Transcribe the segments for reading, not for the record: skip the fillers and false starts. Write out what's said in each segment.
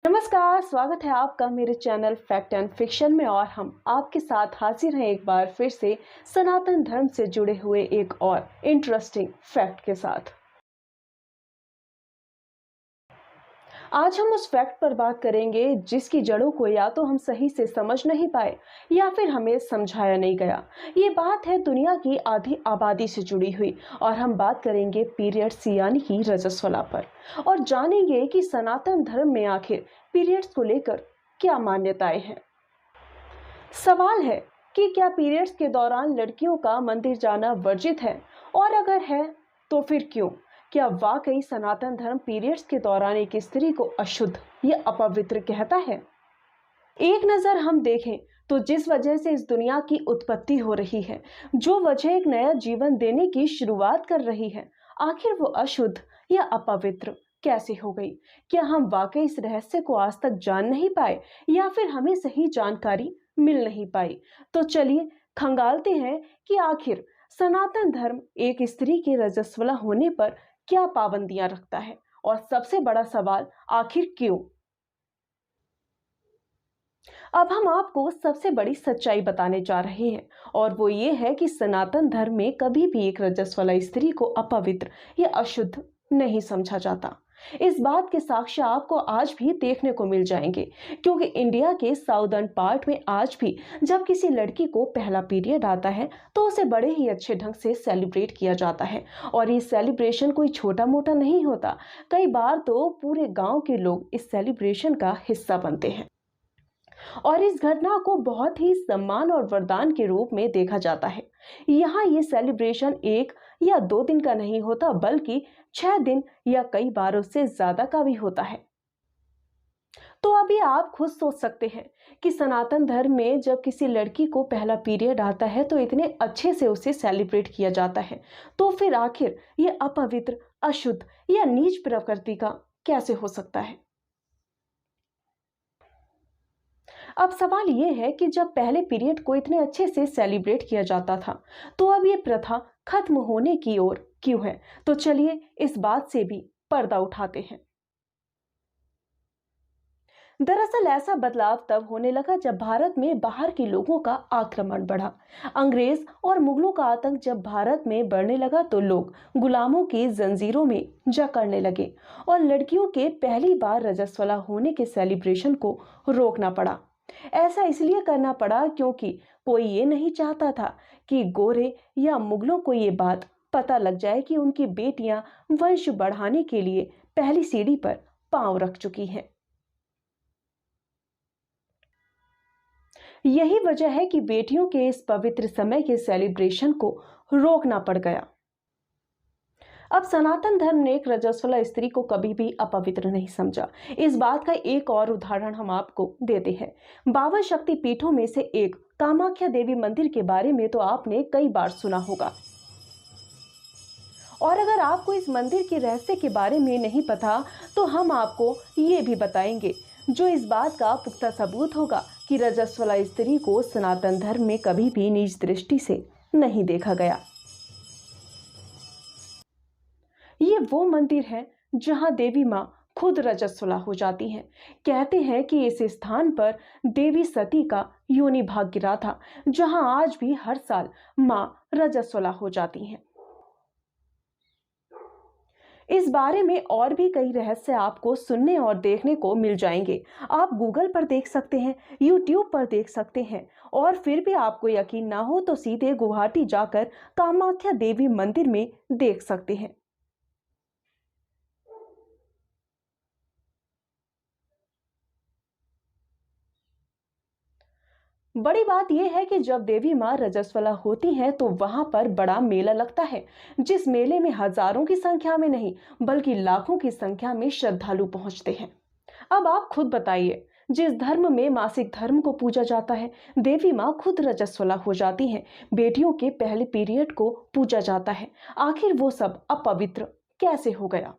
नमस्कार, स्वागत है आपका मेरे चैनल फैक्ट एंड फिक्शन में। और हम आपके साथ हाजिर हैं एक बार फिर से सनातन धर्म से जुड़े हुए एक और इंटरेस्टिंग फैक्ट के साथ। आज हम उस फैक्ट पर बात करेंगे जिसकी जड़ों को या तो हम सही से समझ नहीं पाए या फिर हमें समझाया नहीं गया। ये बात है दुनिया की आधी आबादी से जुड़ी हुई और हम बात करेंगे पीरियड्स यानी कि रजस्वला पर, और जानेंगे कि सनातन धर्म में आखिर पीरियड्स को लेकर क्या मान्यताएं हैं। सवाल है कि क्या पीरियड्स के दौरान लड़कियों का मंदिर जाना वर्जित है, और अगर है तो फिर क्यों? क्या वाकई सनातन धर्म पीरियड्स के दौरान एक स्त्री को अशुद्ध या अपवित्र कहता है? एक नजर हम देखें तो जिस वजह से इस दुनिया की उत्पत्ति हो रही है, जो वजह एक नया जीवन देने की शुरुआत कर रही है, आखिर वो अशुद्ध या अपवित्र कैसे हो गई? क्या हम वाकई इस रहस्य को आज तक जान नहीं पाए या फिर हमें सही जानकारी मिल नहीं पाई? तो चलिए खंगालते हैं कि आखिर सनातन धर्म एक स्त्री के रजस्वला होने पर क्या पाबंदियां रखता है, और सबसे बड़ा सवाल, आखिर क्यों? अब हम आपको सबसे बड़ी सच्चाई बताने जा रहे हैं, और वो ये है कि सनातन धर्म में कभी भी एक रजस्वला स्त्री को अपवित्र या अशुद्ध नहीं समझा जाता। इस बात के साक्ष्य आपको आज भी देखने को मिल जाएंगे, क्योंकि इंडिया के साउदर्न पार्ट में आज भी जब किसी लड़की को पहला पीरियड आता है तो उसे बड़े ही अच्छे ढंग से सेलिब्रेट किया जाता है। और ये सेलिब्रेशन कोई छोटा मोटा नहीं होता, कई बार तो पूरे गांव के लोग इस सेलिब्रेशन का हिस्सा बनते हैं और इस घटना को बहुत ही सम्मान और वरदान के रूप में देखा जाता है। यहाँ ये सेलिब्रेशन 1 या 2 दिन का नहीं होता, बल्कि 6 दिन या कई बार उससे ज्यादा का भी होता है। तो अभी आप खुद सोच सकते हैं कि सनातन धर्म में जब किसी लड़की को पहला पीरियड आता है तो इतने अच्छे से उसे सेलिब्रेट किया जाता है, तो फिर आखिर ये अपवित्र, अशुद्ध या नीच प्रकृति का कैसे हो सकता है? अब सवाल ये है कि जब पहले पीरियड को इतने अच्छे से सेलिब्रेट किया जाता था, तो अब ये प्रथा खत्म होने की ओर क्यों है? तो चलिए इस बात से भी पर्दा उठाते हैं। दरअसल ऐसा बदलाव तब होने लगा जब भारत में बाहर के लोगों का आक्रमण बढ़ा। अंग्रेज और मुगलों का आतंक जब भारत में बढ़ने लगा तो लोग गुलामों की जंजीरों में जकड़ने लगे और लड़कियों के पहली बार रजस्वला होने के सेलिब्रेशन को रोकना पड़ा। ऐसा इसलिए करना पड़ा क्योंकि कोई ये नहीं चाहता था कि गोरे या मुगलों को ये बात पता लग जाए कि उनकी बेटियां वंश बढ़ाने के लिए पहली सीढ़ी पर पांव रख चुकी हैं। यही वजह है कि बेटियों के इस पवित्र समय के सेलिब्रेशन को रोकना पड़ गया। अब सनातन धर्म ने एक रजस्वला स्त्री को कभी भी अपवित्र नहीं समझा। इस बात का एक और उदाहरण हम आपको देते हैं। 52 शक्ति पीठों में से एक कामाख्या देवी मंदिर के बारे में तो आपने कई बार सुना होगा, और अगर आपको इस मंदिर के रहस्य के बारे में नहीं पता तो हम आपको ये भी बताएंगे, जो इस बात का पुख्ता सबूत होगा कि रजस्वला स्त्री को सनातन धर्म में कभी भी नीच दृष्टि से नहीं देखा गया। ये वो मंदिर है जहां देवी मां खुद रजस्वला हो जाती हैं। कहते हैं कि इस स्थान पर देवी सती का योनि भाग गिरा था, जहां आज भी हर साल मां रजस्वला हो जाती हैं। इस बारे में और भी कई रहस्य आपको सुनने और देखने को मिल जाएंगे। आप गूगल पर देख सकते हैं, यूट्यूब पर देख सकते हैं, और फिर भी आपको यकीन ना हो तो सीधे गुवाहाटी जाकर कामाख्या देवी मंदिर में देख सकते हैं। बड़ी बात यह है कि जब देवी मां रजस्वला होती हैं तो वहां पर बड़ा मेला लगता है, जिस मेले में हजारों की संख्या में नहीं बल्कि लाखों की संख्या में श्रद्धालु पहुंचते हैं। अब आप खुद बताइए, जिस धर्म में मासिक धर्म को पूजा जाता है, देवी मां खुद रजस्वला हो जाती हैं, बेटियों के पहले पीरियड को पूजा जाता है, आखिर वो सब अपवित्र कैसे हो गया?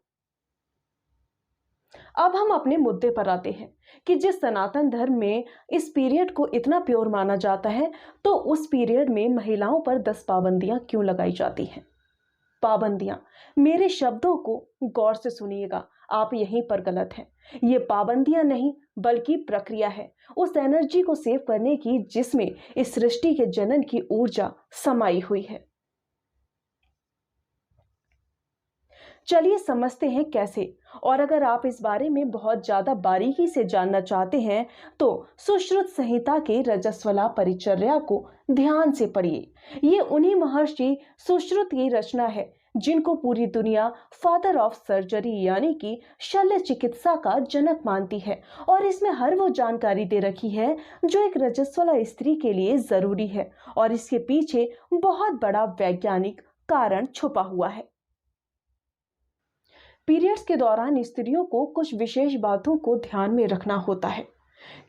अब हम अपने मुद्दे पर आते हैं कि जिस सनातन धर्म में इस पीरियड को इतना प्योर माना जाता है, तो उस पीरियड में महिलाओं पर 10 पाबंदियां क्यों लगाई जाती हैं? पाबंदियां, मेरे शब्दों को गौर से सुनिएगा, आप यहीं पर गलत हैं। ये पाबंदियां नहीं बल्कि प्रक्रिया है उस एनर्जी को सेव करने की जिसमें इस सृष्टि के जनन की ऊर्जा समाई हुई है। चलिए समझते हैं कैसे। और अगर आप इस बारे में बहुत ज्यादा बारीकी से जानना चाहते हैं तो सुश्रुत संहिता के रजस्वला परिचर्या को ध्यान से पढ़िए। ये उन्हीं महर्षि सुश्रुत की रचना है जिनको पूरी दुनिया फादर ऑफ सर्जरी यानी कि शल्य चिकित्सा का जनक मानती है। और इसमें हर वो जानकारी दे रखी है जो एक रजस्वला स्त्री के लिए जरूरी है और इसके पीछे बहुत बड़ा वैज्ञानिक कारण छुपा हुआ है। पीरियड्स के दौरान स्त्रियों को कुछ विशेष बातों को ध्यान में रखना होता है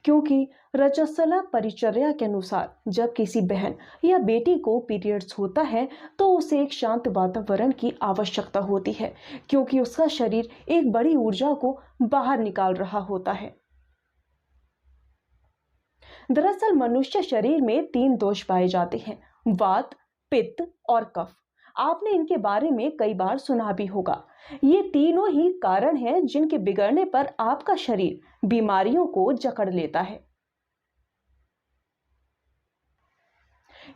क्योंकि रजस्वला परिचर्या के अनुसार जब किसी बहन या बेटी को पीरियड्स होता है तो उसे एक शांत वातावरण की आवश्यकता होती है क्योंकि उसका शरीर एक बड़ी ऊर्जा को बाहर निकाल रहा होता है। दरअसल मनुष्य शरीर में 3 दोष पाए जाते हैं, वात, पित्त और कफ। आपने इनके बारे में कई बार सुना भी होगा। ये तीनों ही कारण हैं जिनके बिगड़ने पर आपका शरीर बीमारियों को जकड़ लेता है।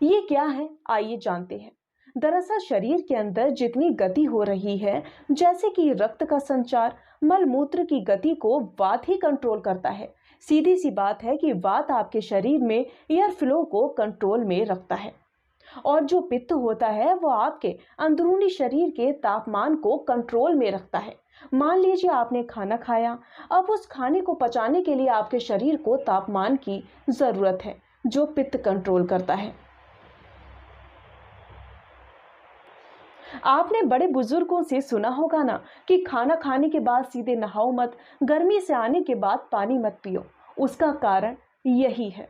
ये क्या है आइए जानते हैं। दरअसल शरीर के अंदर जितनी गति हो रही है जैसे कि रक्त का संचार, मल मूत्र की गति को वात ही कंट्रोल करता है। सीधी सी बात है कि वात आपके शरीर में एयर फ्लो को कंट्रोल में रखता है और जो पित्त होता है वो आपके अंदरूनी शरीर के तापमान को कंट्रोल में रखता है। मान लीजिए आपने खाना खाया, अब उस खाने को पचाने के लिए आपके शरीर को तापमान की जरूरत है जो पित्त कंट्रोल करता है। आपने बड़े बुजुर्गों से सुना होगा ना कि खाना खाने के बाद सीधे नहाओ मत, गर्मी से आने के बाद पानी मत पियो। उसका कारण यही है।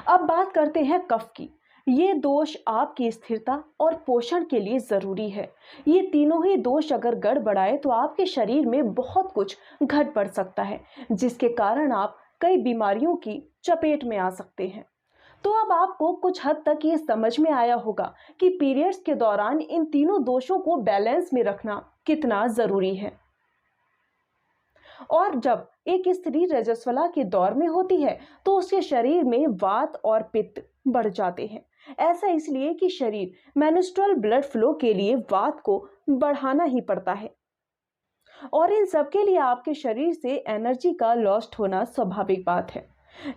अब बात करते हैं कफ की। ये दोष आपकी स्थिरता और पोषण के लिए जरूरी है। ये तीनों ही दोष अगर गड़बड़ाए तो आपके शरीर में बहुत कुछ घट बढ़ सकता है जिसके कारण आप कई बीमारियों की चपेट में आ सकते हैं। तो अब आपको कुछ हद तक ये समझ में आया होगा कि पीरियड्स के दौरान इन तीनों दोषों को बैलेंस में रखना कितना जरूरी है। और जब एक स्त्री रजस्वला के दौर में होती है तो उसके शरीर में वात और पित्त बढ़ जाते हैं। ऐसा इसलिए कि शरीर मेंस्ट्रुअल ब्लड फ्लो के लिए वात को बढ़ाना ही पड़ता है और इन सब के लिए आपके शरीर से एनर्जी का लॉस्ट होना स्वाभाविक बात है।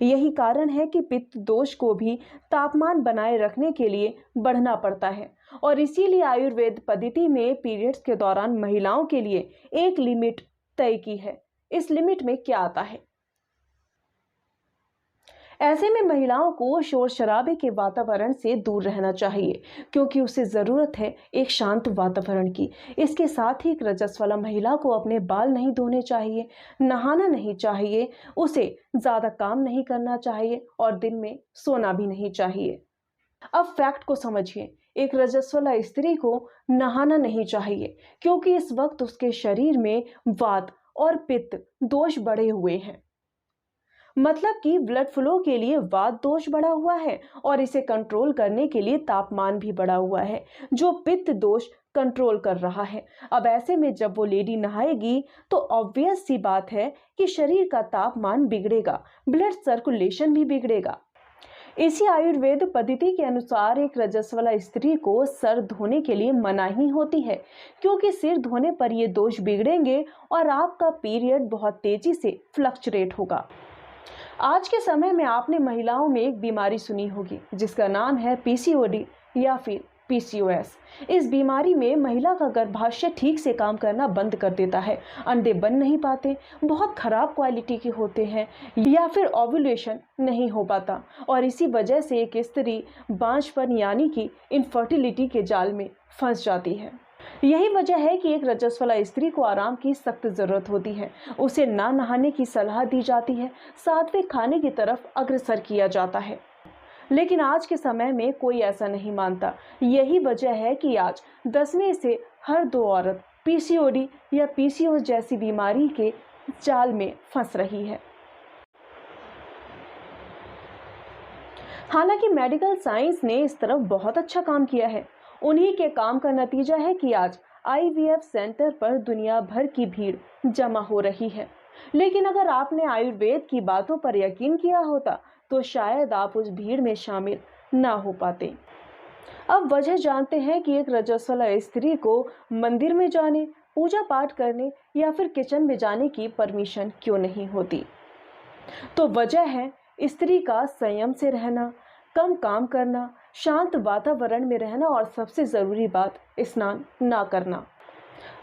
यही कारण है कि पित्त दोष को भी तापमान बनाए रखने के लिए बढ़ना पड़ता है और इसीलिए आयुर्वेद पद्धति में पीरियड्स के दौरान महिलाओं के लिए एक लिमिट तय की है। इस लिमिट में क्या आता है? ऐसे में महिलाओं को शोर शराबे के वातावरण से दूर रहना चाहिए क्योंकि उसे जरूरत है एक शांत वातावरण की। इसके साथ ही एक रजस्वला महिला को अपने बाल नहीं धोने चाहिए, नहाना नहीं चाहिए, उसे ज्यादा काम नहीं करना चाहिए और दिन में सोना भी नहीं चाहिए। अब फैक्ट को समझिए। एक रजस्वला स्त्री को नहाना नहीं चाहिए क्योंकि इस वक्त उसके शरीर में वात और पित्त दोष बढ़े हुए हैं। मतलब कि ब्लड फ्लो के लिए वात दोष बढ़ा हुआ है और इसे कंट्रोल करने के लिए तापमान भी बढ़ा हुआ है जो पित्त दोष कंट्रोल कर रहा है। अब ऐसे में जब वो लेडी नहाएगी तो ऑब्वियस सी बात है कि शरीर का तापमान बिगड़ेगा, ब्लड सर्कुलेशन भी बिगड़ेगा। इसी आयुर्वेद पद्धति के अनुसार एक रजस्वला स्त्री को सर धोने के लिए मनाही होती है क्योंकि सिर धोने पर ये दोष बिगड़ेंगे और आपका पीरियड बहुत तेजी से फ्लक्चुएट होगा। आज के समय में आपने महिलाओं में एक बीमारी सुनी होगी जिसका नाम है पीसीओडी या फिर पीसीओएस। इस बीमारी में महिला का गर्भाशय ठीक से काम करना बंद कर देता है, अंडे बन नहीं पाते, बहुत खराब क्वालिटी के होते हैं या फिर ओव्यूलेशन नहीं हो पाता और इसी वजह से एक स्त्री बांझपन यानी कि इनफर्टिलिटी के जाल में फंस जाती है। यही वजह है कि एक रजस्वला स्त्री को आराम की सख्त जरूरत होती है। उसे ना नहाने की सलाह दी जाती है, सात्विक खाने की तरफ अग्रसर किया जाता है। लेकिन आज के समय में कोई ऐसा नहीं मानता। यही वजह है कि आज 10 में से हर 2 औरत पीसीओडी या पीसीओएस जैसी बीमारी के जाल में फंस रही है। हालांकि मेडिकल साइंस ने इस तरफ बहुत अच्छा काम किया है। उन्हीं के काम का नतीजा है कि आज आईवीएफ सेंटर पर दुनिया भर की भीड़ जमा हो रही है। लेकिन अगर आपने आयुर्वेद की बातों पर यकीन किया होता तो शायद आप उस भीड़ में शामिल ना हो पाते। अब वजह जानते हैं कि एक रजस्वला स्त्री को मंदिर में जाने, पूजा पाठ करने या फिर किचन में जाने की परमिशन क्यों नहीं होती। तो वजह है स्त्री का संयम से रहना, कम काम करना, शांत वातावरण में रहना और सबसे जरूरी बात, स्नान ना करना।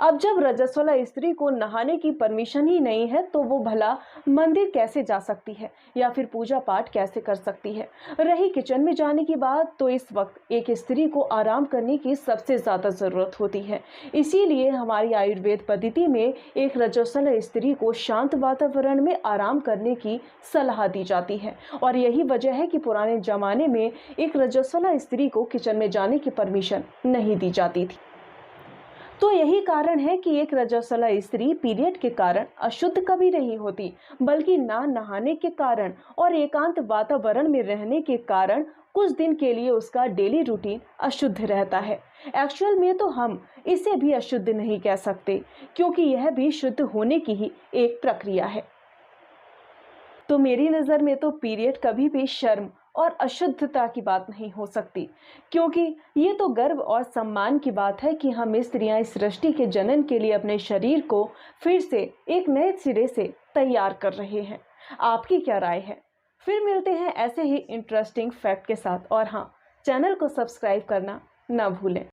अब जब रजस्वला स्त्री को नहाने की परमिशन ही नहीं है तो वो भला मंदिर कैसे जा सकती है या फिर पूजा पाठ कैसे कर सकती है। रही किचन में जाने की बात, तो इस वक्त एक स्त्री को आराम करने की सबसे ज्यादा जरूरत होती है। इसीलिए हमारी आयुर्वेद पद्धति में एक रजस्वला स्त्री को शांत वातावरण में आराम करने की सलाह दी जाती है। और यही वजह है कि पुराने जमाने में एक रजस्वला स्त्री को किचन में जाने की परमिशन नहीं दी जाती थी। तो यही कारण है कि एक रजस्वला स्त्री पीरियड के कारण अशुद्ध कभी नहीं होती, बल्कि ना नहाने के कारण और एकांत वातावरण में रहने के कारण कुछ दिन के लिए उसका डेली रूटीन अशुद्ध रहता है। एक्चुअल में तो हम इसे भी अशुद्ध नहीं कह सकते, क्योंकि यह भी शुद्ध होने की ही एक प्रक्रिया है। तो मेरी नज़र में तो पीरियड कभी भी शर्म और अशुद्धता की बात नहीं हो सकती, क्योंकि ये तो गर्व और सम्मान की बात है कि हम स्त्रियां इस सृष्टि के जनन के लिए अपने शरीर को फिर से एक नए सिरे से तैयार कर रहे हैं। आपकी क्या राय है? फिर मिलते हैं ऐसे ही इंटरेस्टिंग फैक्ट के साथ। और हाँ, चैनल को सब्सक्राइब करना ना भूलें।